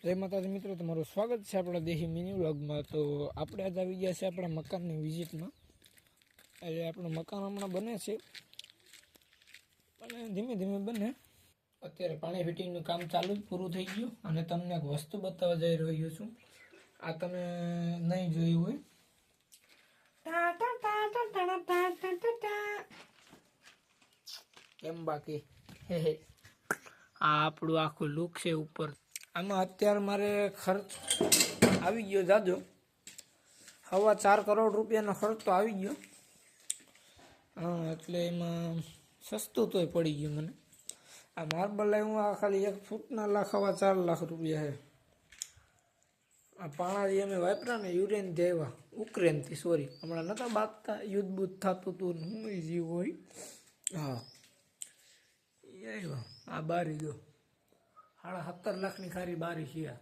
જય માતાજી મિત્રો, તમારું સ્વાગત છે આપણા દેશી મિની વ્લોગમાં। તો આપણે આજ આવી ગયા છે આપણા મકાનની વિઝિટમાં। એટલે આપણું મકાન હમણાં બને છે, પણ ધીમે ધીમે બને। અત્યારે પાણી ફિટિંગનું કામ ચાલુ જ પૂરું થઈ ગયું, અને તમને એક વસ્તુ બતાવવા જઈ રહ્યો છું। આ તમે નહીં જોયું હોય, કેમ બાકી આ આપણું આખું લુક છે ઉપર। આમાં અત્યારે મારે ખર્ચ આવી ગયો જાજો, 4.25 કરોડ રૂપિયાનો ખર્ચ તો આવી ગયો। હા, એટલે એમાં સસ્તું તોય પડી ગયું મને। આ માર્બલ લાવ્યું, આ ખાલી 1 ફૂટના 4.25 લાખ રૂપિયા છે। આ પાણા જે અમે વાપર્યા ને યુરેનથી આવ્યા, ઉક્રેનથી, સોરી, હમણાં નહોતા બાંધતા, યુદ્ધ બુદ્ધ થતું હતું ને હું જીવ હોય। હા, એ આવ્યા। આ બારી જો 17.5 લાખની ખારી બારી છે।